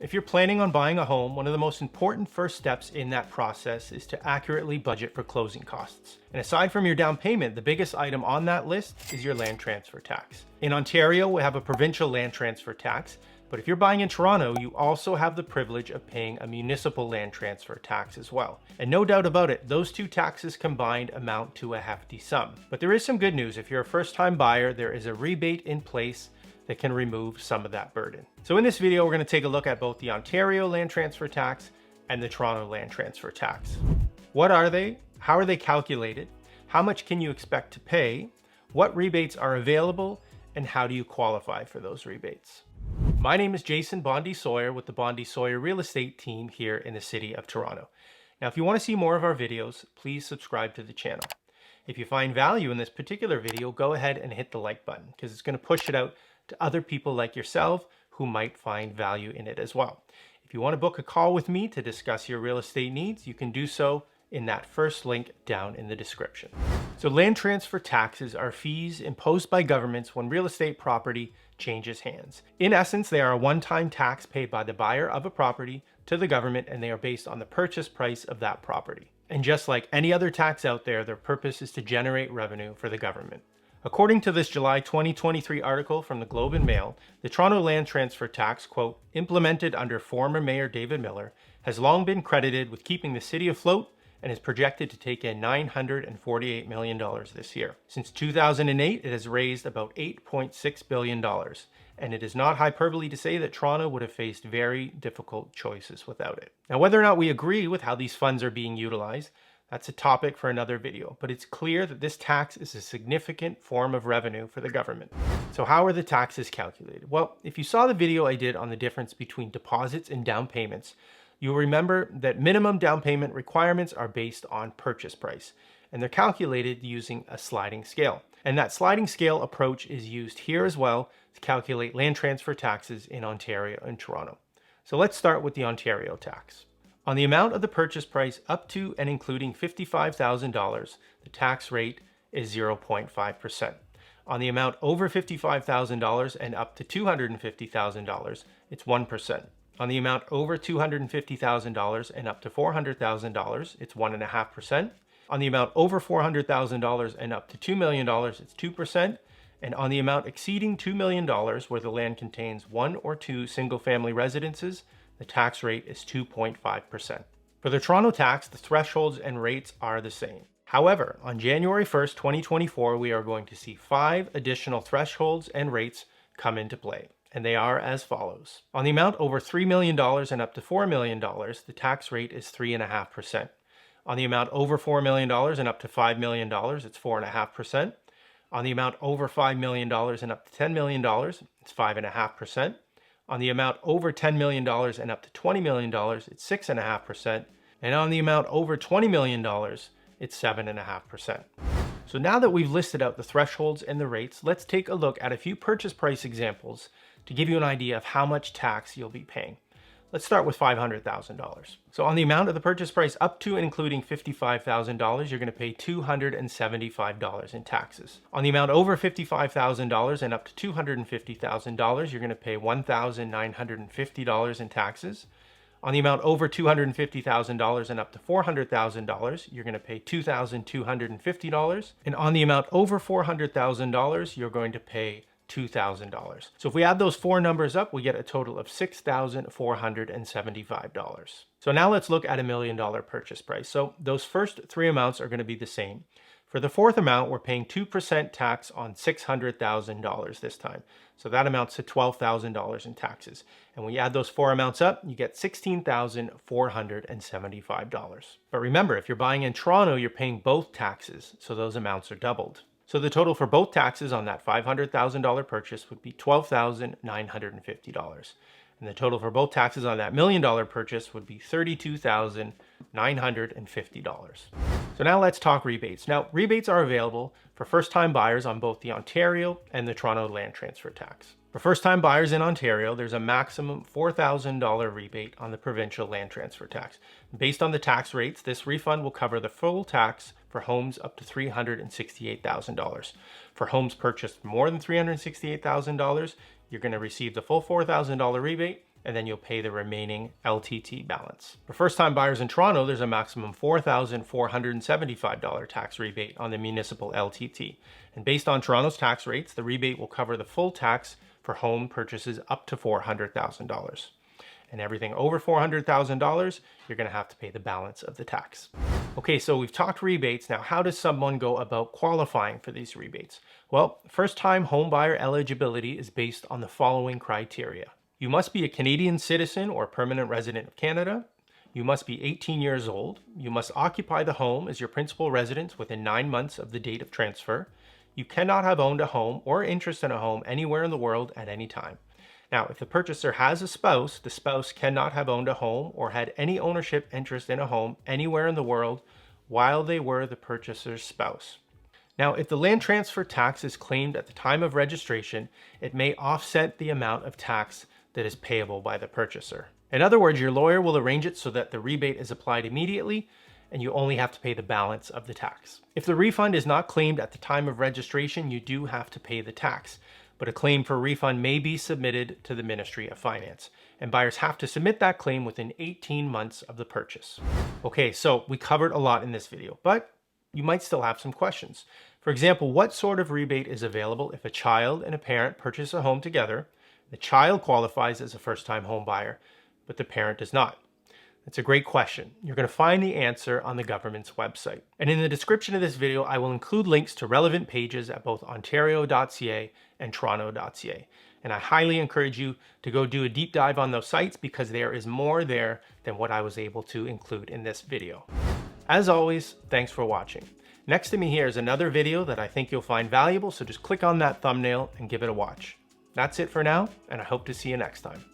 If you're planning on buying a home, one of the most important first steps in that process is to accurately budget for closing costs. And aside from your down payment, the biggest item on that list is your land transfer tax. In Ontario, we have a provincial land transfer tax, but if you're buying in Toronto, you also have the privilege of paying a municipal land transfer tax as well. And no doubt about it, those two taxes combined amount to a hefty sum. But there is some good news. If you're a first-time buyer, there is a rebate in place that can remove some of that burden. So in this video, we're going to take a look at both the Ontario land transfer tax and the Toronto land transfer tax. What are they? How are they calculated? How much can you expect to pay? What rebates are available? And how do you qualify for those rebates? My name is Jason Bondy-Sawyer with the Bondy-Sawyer real estate team here in the city of Toronto. Now, if you want to see more of our videos, please subscribe to the channel. If you find value in this particular video, go ahead and hit the like button because it's going to push it out to other people like yourself who might find value in it as well. If you want to book a call with me to discuss your real estate needs, you can do so in that first link down in the description. So land transfer taxes are fees imposed by governments when real estate property changes hands. In essence, they are a one-time tax paid by the buyer of a property to the government, and they are based on the purchase price of that property. And just like any other tax out there, their purpose is to generate revenue for the government. According to this July 2023 article from the Globe and Mail, the Toronto land transfer tax, quote, implemented under former Mayor David Miller, has long been credited with keeping the city afloat and is projected to take in $948 million this year. Since 2008, it has raised about $8.6 billion, and it is not hyperbole to say that Toronto would have faced very difficult choices without it. Now, whether or not we agree with how these funds are being utilized, that's a topic for another video, but it's clear that this tax is a significant form of revenue for the government. So how are the taxes calculated? Well, if you saw the video I did on the difference between deposits and down payments, you'll remember that minimum down payment requirements are based on purchase price, and they're calculated using a sliding scale. And that sliding scale approach is used here as well to calculate land transfer taxes in Ontario and Toronto. So let's start with the Ontario tax. On the amount of the purchase price up to and including $55,000, the tax rate is 0.5%. On the amount over $55,000 and up to $250,000, it's 1%. On the amount over $250,000 and up to $400,000, it's 1.5%. On the amount over $400,000 and up to $2 million, it's 2%. And on the amount exceeding $2 million, where the land contains one or two single-family residences, the tax rate is 2.5%. For the Toronto tax, the thresholds and rates are the same. However, on January 1st, 2024, we are going to see 5 additional thresholds and rates come into play, and they are as follows. On the amount over $3 million and up to $4 million, the tax rate is 3.5%. On the amount over $4 million and up to $5 million, it's 4.5%. On the amount over $5 million and up to $10 million, it's 5.5%. On the amount over $10 million and up to $20 million, it's 6.5%. And on the amount over $20 million, it's 7.5%. So now that we've listed out the thresholds and the rates, let's take a look at a few purchase price examples to give you an idea of how much tax you'll be paying. Let's start with $500,000. So on the amount of the purchase price up to and including $55,000, you're going to pay $275 in taxes. On the amount over $55,000 and up to $250,000, you're going to pay $1,950 in taxes. On the amount over $250,000 and up to $400,000, you're going to pay $2,250. And on the amount over $400,000, you're going to pay $2,000. So if we add those four numbers up, we get a total of $6,475. So now let's look at $1 million purchase price. So those first three amounts are going to be the same. For the fourth amount, we're paying 2% tax on $600,000 this time. So that amounts to $12,000 in taxes. And when you add those four amounts up, you get $16,475. But remember, if you're buying in Toronto, you're paying both taxes. So those amounts are doubled. So the total for both taxes on that $500,000 purchase would be $12,950. And the total for both taxes on that $1 million purchase would be $32,950. So now let's talk rebates. Now, rebates are available for first-time buyers on both the Ontario and the Toronto land transfer tax. For first-time buyers in Ontario, there's a maximum $4,000 rebate on the provincial land transfer tax. Based on the tax rates, this refund will cover the full tax for homes up to $368,000. For homes purchased more than $368,000, you're going to receive the full $4,000 rebate, and then you'll pay the remaining LTT balance. For first-time buyers in Toronto, there's a maximum $4,475 tax rebate on the municipal LTT. And based on Toronto's tax rates, the rebate will cover the full tax for home purchases up to $400,000. And everything over $400,000, you're going to have to pay the balance of the tax. Okay, so we've talked rebates. Now, how does someone go about qualifying for these rebates? Well, first-time homebuyer eligibility is based on the following criteria. You must be a Canadian citizen or permanent resident of Canada. You must be 18 years old. You must occupy the home as your principal residence within 9 months of the date of transfer. You cannot have owned a home or interest in a home anywhere in the world at any time. Now, if the purchaser has a spouse, the spouse cannot have owned a home or had any ownership interest in a home anywhere in the world while they were the purchaser's spouse. Now, if the land transfer tax is claimed at the time of registration, it may offset the amount of tax that is payable by the purchaser. In other words, your lawyer will arrange it so that the rebate is applied immediately and you only have to pay the balance of the tax. If the refund is not claimed at the time of registration, you do have to pay the tax. But a claim for refund may be submitted to the Ministry of Finance, and buyers have to submit that claim within 18 months of the purchase. Okay, so we covered a lot in this video, but you might still have some questions. For example, what sort of rebate is available if a child and a parent purchase a home together? The child qualifies as a first-time home buyer, but the parent does not. That's a great question. You're going to find the answer on the government's website. And in the description of this video, I will include links to relevant pages at both ontario.ca and toronto.ca. And I highly encourage you to go do a deep dive on those sites because there is more there than what I was able to include in this video. As always, thanks for watching. Next to me here is another video that I think you'll find valuable, so just click on that thumbnail and give it a watch. That's it for now, and I hope to see you next time.